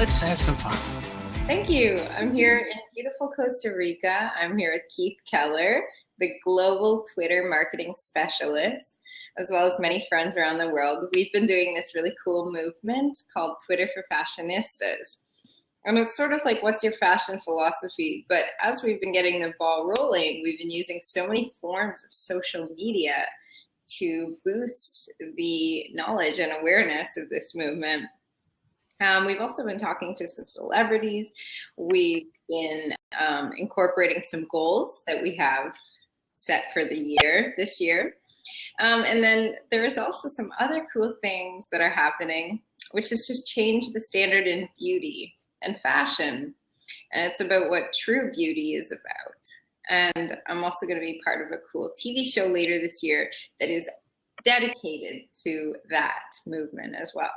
Let's have some fun. Thank you. I'm here in beautiful Costa Rica. I'm here with Keith Keller, the global Twitter marketing specialist, as well as many friends around the world. We've been doing this really cool movement called Twitter for Fashionistas. And it's sort of like, what's your fashion philosophy? But as we've been getting the ball rolling, we've been using so many forms of social media to boost the knowledge and awareness of this movement. We've also been talking to some celebrities. We've been incorporating some goals that we have set for this year. And then there's also some other cool things that are happening, which is just change the standard in beauty and fashion. And it's about what true beauty is about. And I'm also going to be part of a cool TV show later this year that is dedicated to that movement as well.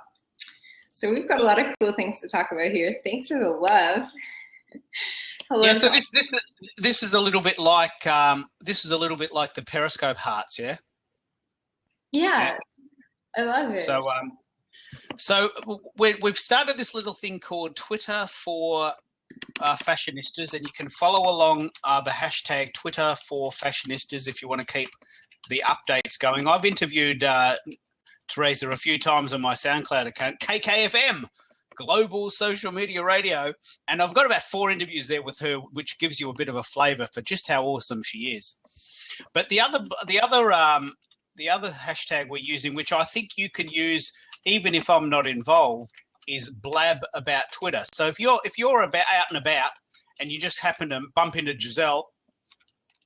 So we've got a lot of cool things to talk about here. Thanks for the love. Hello. Yeah, so this is a little bit like the Periscope hearts, yeah. Yeah, I love it. So we've started this little thing called Twitter for Fashionistas, and you can follow along the hashtag Twitter for Fashionistas if you want to keep the updates going. I've interviewed Theresa a few times on my SoundCloud account, KKFM, Global Social Media Radio, and I've got about 4 interviews there with her, which gives you a bit of a flavour for just how awesome she is. But the other hashtag we're using, which I think you can use even if I'm not involved, is Blab about Twitter. So if you're about out and about and you just happen to bump into Giselle,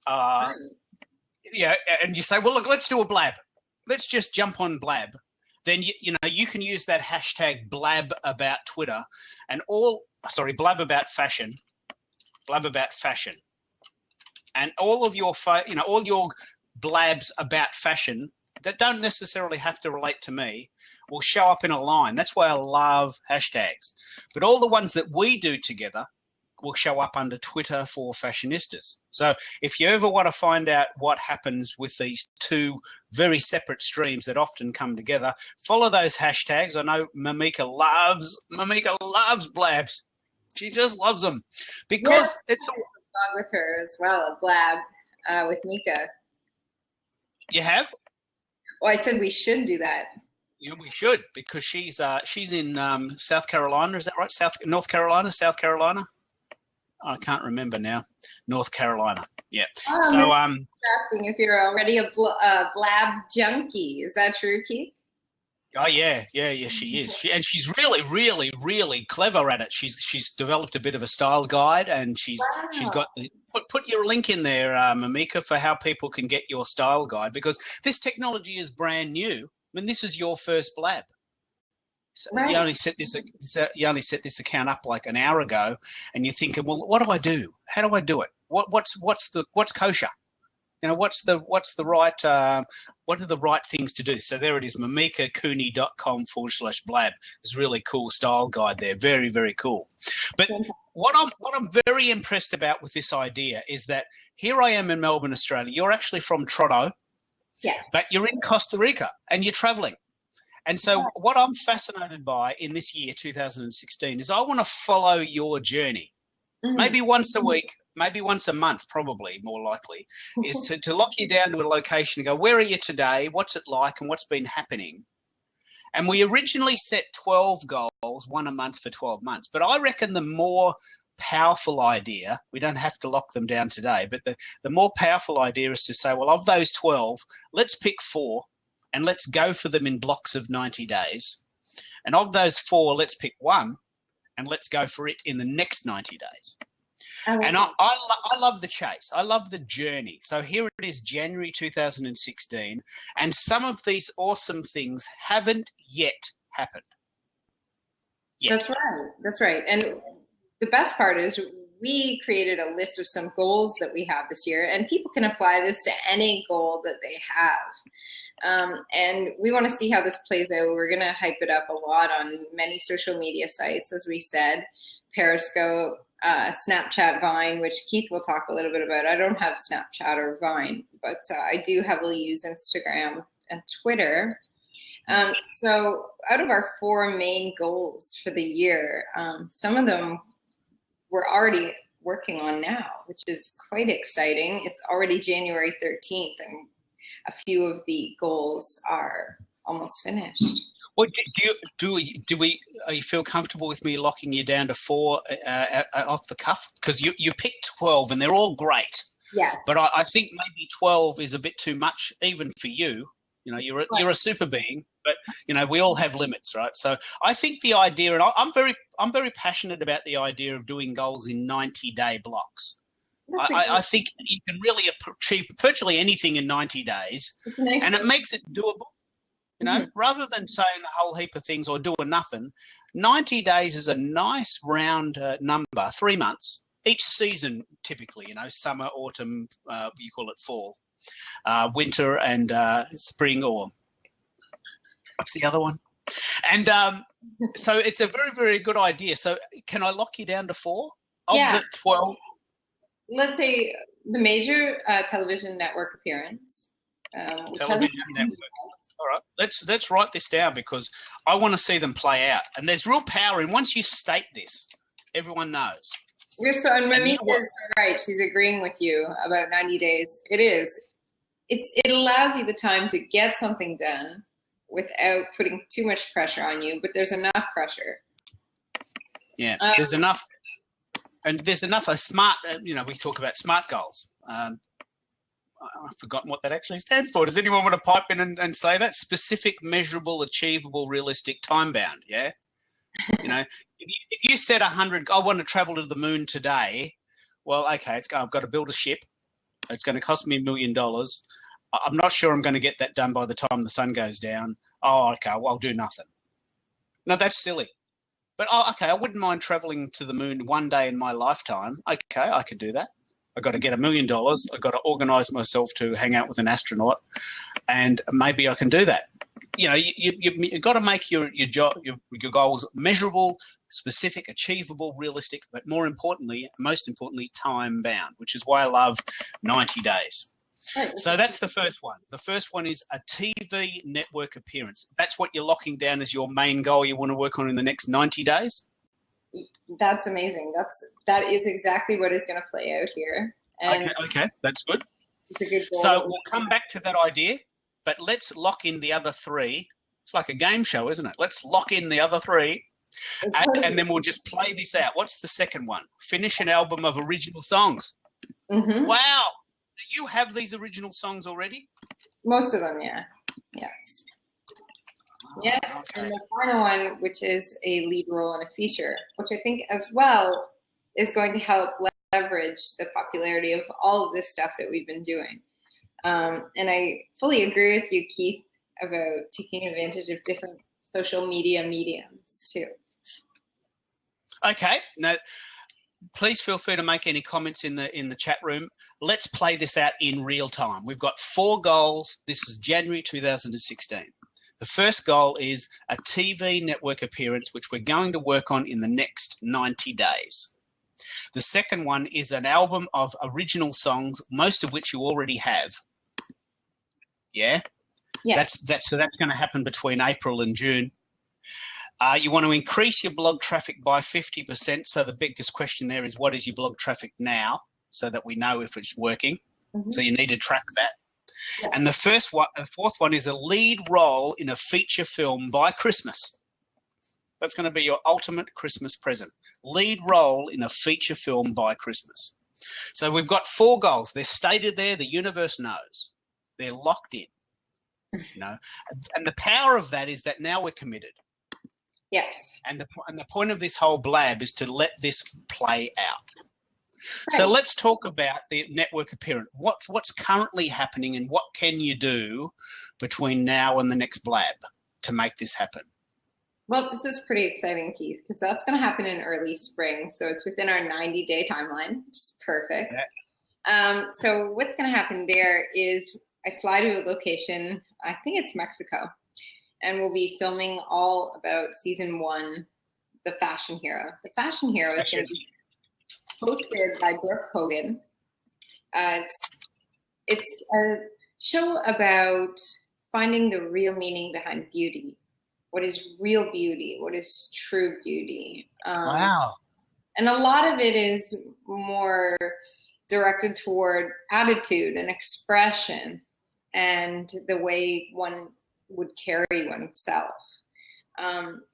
yeah, and you say, well, look, let's do a blab. Let's just jump on Blab. Then you can use that hashtag Blab about Twitter, and Blab about fashion, and all of your all your blabs about fashion that don't necessarily have to relate to me will show up in a line. That's why I love hashtags. But all the ones that we do together will show up under Twitter for Fashionistas. So if you ever want to find out what happens with these 2 very separate streams that often come together, follow those hashtags. I know Mamika loves blabs. She just loves them because it's a blog with her as well, a blab with Mika. You have? Well, I said we should do that. Yeah, we should, because she's in South Carolina. Is that right? North Carolina, South Carolina. I can't remember now. North Carolina. Yeah. So asking if you're already a blab junkie. Is that true, Keith? Oh yeah, she is. And she's really, really, really clever at it. She's developed a bit of a style guide, and she's got put your link in there, Mamika, for how people can get your style guide, because this technology is brand new. I mean, this is your first blab. So you only set this account up like an hour ago, and you're thinking, well, what do I do? How do I do it? What's kosher? What are the right things to do? So there it is, mamikacooney.com/blab. It's a really cool style guide there. Very, very cool. But what I'm very impressed about with this idea is that here I am in Melbourne, Australia. You're actually from Toronto. Yes. But you're in Costa Rica and you're traveling. And so what I'm fascinated by in this year, 2016, is I want to follow your journey. Mm-hmm. Maybe once a week, maybe once a month, probably more likely, is to lock you down to a location and go, where are you today? What's it like? And what's been happening? And we originally set 12 goals, 1 a month for 12 months. But I reckon the more powerful idea, we don't have to lock them down today, but the more powerful idea is to say, well, of those 12, let's pick 4 and let's go for them in blocks of 90 days. And of those 4, let's pick 1 and let's go for it in the next 90 days. And I love the chase. I love the journey. So here it is, January 2016, and some of these awesome things haven't yet happened. That's right. And the best part is we created a list of some goals that we have this year, and people can apply this to any goal that they have. And we want to see how this plays out. We're going to hype it up a lot on many social media sites, as we said, Periscope, Snapchat, Vine, which Keith will talk a little bit about. I don't have Snapchat or Vine, but I do heavily use Instagram and Twitter. So out of our 4 main goals for the year, some of them we're already working on now, which is quite exciting. It's already January 13th, and a few of the goals are almost finished. Well, do you feel comfortable with me locking you down to 4 off the cuff? Because you picked 12, and they're all great. Yeah. But I think maybe 12 is a bit too much, even for you. You know, you're a super being, but you know we all have limits, right? So I think the idea, and I'm very passionate about the idea of doing goals in 90-day blocks. I think you can really achieve virtually anything in 90 days, and it makes it doable. You know, rather than saying a whole heap of things or doing nothing, 90 days is a nice round number, 3 months. Each season, typically, you know, summer, autumn, you call it fall, winter and spring, or what's the other one? And so it's a very, very good idea. So can I lock you down to 4 of the 12? Let's say the major television network appearance. Television network. All right, let's write this down because I want to see them play out. And there's real power in once you state this, everyone knows. And Mamita is right. She's agreeing with you about 90 days. It is. It allows you the time to get something done without putting too much pressure on you, but there's enough pressure. Yeah, there's enough. And there's enough of SMART, you know, we talk about SMART goals. I've forgotten what that actually stands for. Does anyone want to pipe in and say that? Specific, measurable, achievable, realistic, time-bound, yeah? You know, if you set 100, I want to travel to the moon today, well, okay, I've got to build a ship. It's going to cost me $1 million. I'm not sure I'm going to get that done by the time the sun goes down. Oh, okay, well, I'll do nothing. No, that's silly. But, okay, I wouldn't mind traveling to the moon one day in my lifetime. Okay, I could do that. I've got to get $1 million. I've got to organise myself to hang out with an astronaut, and maybe I can do that. You know, you've got to make your goals measurable, specific, achievable, realistic, but most importantly, time-bound, which is why I love 90 days. Right. So that's the first one. The first one is a TV network appearance. That's what you're locking down as your main goal you want to work on in the next 90 days? That's amazing. That is exactly what is going to play out here. And okay, that's good. It's a good goal. So we'll come back to that idea, but let's lock in the other 3. It's like a game show, isn't it? Let's lock in the other 3, and then we'll just play this out. What's the second one? Finish an album of original songs. Wow. Do you have these original songs already? Most of them, yeah. Yes. Yes, okay. And the final one, which is a lead role in a feature, which I think as well is going to help leverage the popularity of all of this stuff that we've been doing. And I fully agree with you, Keith, about taking advantage of different social media mediums too. Okay. Now, please feel free to make any comments in the chat room. Let's play this out in real time. We've got 4 goals. This is January 2016. The first goal is a TV network appearance, which we're going to work on in the next 90 days. The second one is an album of original songs, most of which you already have. Yeah? Yeah. So that's going to happen between April and June. You want to increase your blog traffic by 50%. So the biggest question there is, what is your blog traffic now? So that we know if it's working. So you need to track that. Yeah. And the fourth one is a lead role in a feature film by Christmas. That's going to be your ultimate Christmas present. Lead role in a feature film by Christmas. So we've got 4 goals. They're stated there. The universe knows. They're locked in. You know, and the power of that is that now we're committed. Yes. And the point of this whole blab is to let this play out. Right. So let's talk about the network appearance. What's currently happening and what can you do between now and the next blab to make this happen? Well, this is pretty exciting, Keith, because that's going to happen in early spring. So it's within our 90-day timeline, which is perfect. Yeah. So what's going to happen there is I fly to a location, I think it's Mexico, and we'll be filming all about season 1, The Fashion Hero. The Fashion Hero is going to be hosted by Brooke Hogan. It's a show about finding the real meaning behind beauty. What is real beauty? What is true beauty? Wow. And a lot of it is more directed toward attitude and expression and the way one would carry oneself,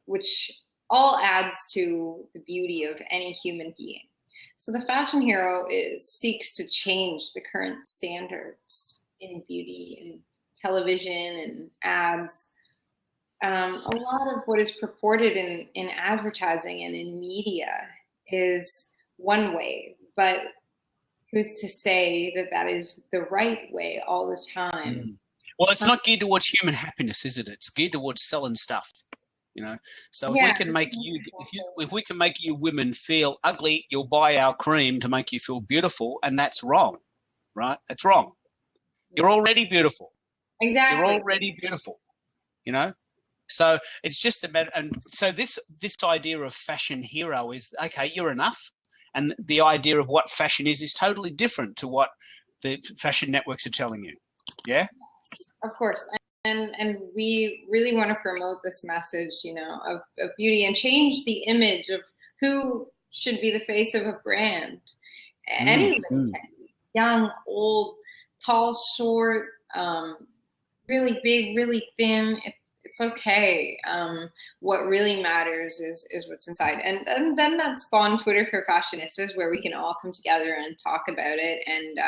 which all adds to the beauty of any human being. So the fashion hero seeks to change the current standards in beauty and television and ads. A lot of what is purported in advertising and in media is one way, but who's to say that that is the right way all the time? Well, it's not geared towards human happiness, is it? It's geared towards selling stuff, you know. So if we can make if we can make you women feel ugly, you'll buy our cream to make you feel beautiful, and that's wrong, right? That's wrong. You're already beautiful. Exactly. You're already beautiful, you know. So it's just about, and so this idea of fashion hero is, okay, you're enough, and the idea of what fashion is totally different to what the fashion networks are telling you. Yeah. Of course. And we really want to promote this message, you know, of beauty and change the image of who should be the face of a brand. Anybody can, young, old, tall, short, really big, really thin. It's okay. What really matters is what's inside. And then that spawned Twitter for Fashionistas, where we can all come together and talk about it, and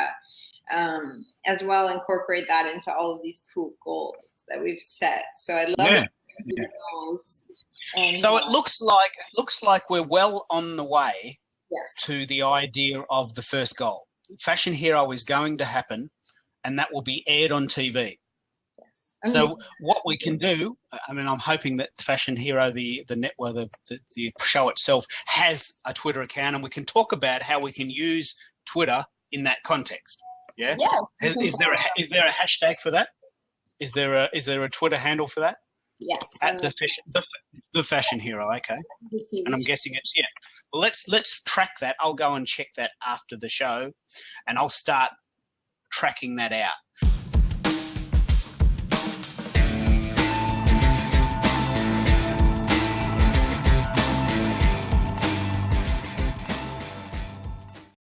as well incorporate that into all of these cool goals that we've set. So I love the goals. And, so it looks like we're well on the way to the idea of the first goal. Fashion Hero is going to happen, and that will be aired on TV. So what we can do, I mean, I'm hoping that Fashion Hero, the network, the show itself, has a Twitter account, and we can talk about how we can use Twitter in that context. Yeah. Yes. Is there a hashtag for that? Is there a Twitter handle for that? Yes. At the Fashion Hero. Okay. And I'm guessing it's Well, let's track that. I'll go and check that after the show, and I'll start tracking that out.